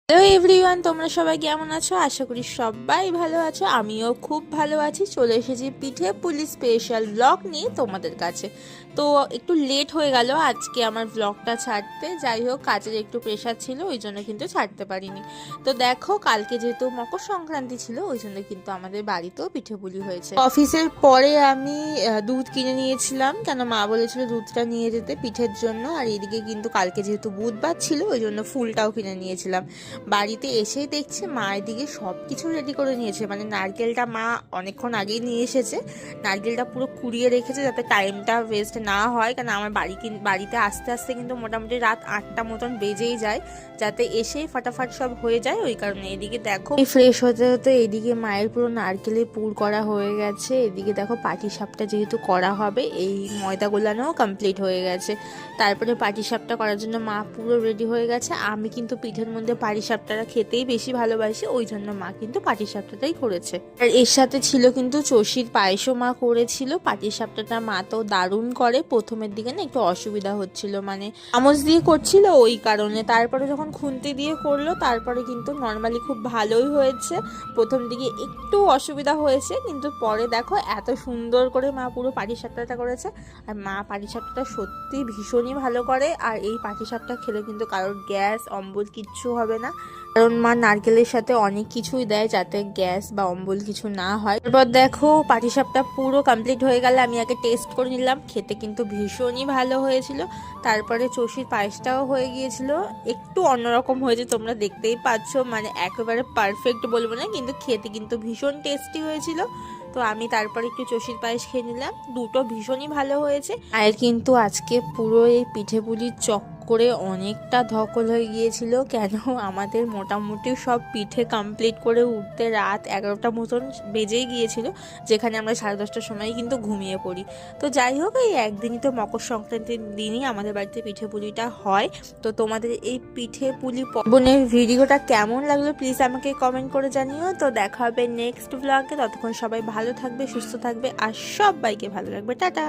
Hello everyone, তোমরা সবাই কেমন আছো? আশা করি সবাই ভালো আছো। আমিও খুব ভালো আছি। চলে এসেছি পিঠে পুলি স্পেশাল ব্লগ নিয়ে তোমাদের কাছে। তো একটু লেট হয়ে গেল আজকে আমার ব্লগটা ছাড়তে। যাই হোক, কাজের একটু প্রেশার ছিল, ওই জন্য কিন্তু ছাড়তে পারিনি। তো দেখো, কালকে যেহেতু মকর সংক্রান্তি ছিল, ওই জন্য কিন্তু আমাদের বাড়িতেও পিঠে পুলি হয়েছে। অফিসের পরে আমি দুধ কিনে নিয়েছিলাম, কেন মা বলেছিল দুধটা নিয়ে যেতে পিঠের জন্য। আর এদিকে কিন্তু কালকে যেহেতু বুধবার ছিল, ওই জন্য ফুলটাও কিনে নিয়েছিলাম। বাড়িতে এসেই দেখছি মা এদিকে সব কিছু রেডি করে নিয়েছে। মানে নারকেলটা মা অনেকক্ষণ আগেই নিয়ে এসেছে, নারকেলটা পুরো কুড়িয়ে রেখেছে যাতে টাইমটা ওয়েস্ট না হয়। কারণ আমার বাড়িতে আসতে আসতে কিন্তু মোটামুটি রাত 8টা মতন বেজেই যায়, যাতে এসেই ফাটাফাট সব হয়ে যায়। ওই কারণে এদিকে দেখো ফ্রেশ হতে হতে এদিকে মায়ের পুরো নারকেলের পুর করা হয়ে গেছে। এদিকে দেখো পাটিসাপটা যেহেতু করা হবে, এই ময়দা গোলানোও কমপ্লিট হয়ে গেছে। তারপরে পাটিসাপটা করার জন্য মা পুরো রেডি হয়ে গেছে। আমি কিন্তু পিঠের মধ্যে পাটিসাপটাটা খেতেই বেশি ভালোবাসি, ওই জন্য মা কিন্তু পাটিসাপটাটাই করেছে। আর এর সাথে ছিল কিন্তু চষির পায়েসও মা করেছিল। পাটিসাপটাটা মা তো দারুণ করে। প্রথমের দিকে না একটু অসুবিধা হচ্ছিল, মানে চামচ দিয়ে করছিল ওই কারণে। তারপরে যখন খুন্তি দিয়ে করলো, তারপরে কিন্তু নর্মালি খুব ভালোই হয়েছে। প্রথম দিকে একটু অসুবিধা হয়েছে, কিন্তু পরে দেখো এত সুন্দর করে মা পুরো পাটিসাপটাটা করেছে। আর মা পাটিসাপটা সত্যি ভীষণই ভালো করে। আর এই পাটিসাপটা খেলে কিন্তু কারোর গ্যাস অম্বল কিচ্ছু হবে না, কারণ মা নারকেলের সাথে অনেক কিছুই দেয় যাতে গ্যাস বা অম্বল কিছু না হয়। এরপর দেখো পাটিসাপটা পুরো কমপ্লিট হয়ে গেলে আমি আগে টেস্ট করে নিলাম, খেতে কিন্তু ভীষণই ভালো হয়েছিল। তারপরে চষির পায়েসটাও হয়ে গিয়েছিল, একটু অন্যরকম হয়েছে, তোমরা দেখতেই পাচ্ছ। মানে একেবারে পারফেক্ট বলবো না, কিন্তু খেতে কিন্তু ভীষণ টেস্টি হয়েছিল। তো আমি তারপরে একটু চষির পায়েস খেয়ে নিলাম, দুটো ভীষণই ভালো হয়েছে। আর কিন্তু আজকে পুরো এই পিঠে পুলির করে অনেকটা ধকল হয়ে গিয়েছিল, কেন আমাদের মোটামুটি সব পিঠে কমপ্লিট করে উঠতে রাত 11টা মতন বেজেই গিয়েছিল, যেখানে আমরা 10:30টার সময় কিন্তু ঘুমিয়ে পড়ি। তো যাই হোক, এই একদিনই তো মকর সংক্রান্তির দিনই আমাদের বাড়িতে পিঠে পুলিটা হয়। তো তোমাদের এই পিঠে পুলি বোনের ভিডিওটা কেমন লাগলো প্লিজ আমাকে কমেন্ট করে জানিও। তো দেখা হবে নেক্সট ব্লগে। ততক্ষণ সবাই ভালো থাকবে, সুস্থ থাকবে, আর সবাইকে ভালো লাগবে। টাটা।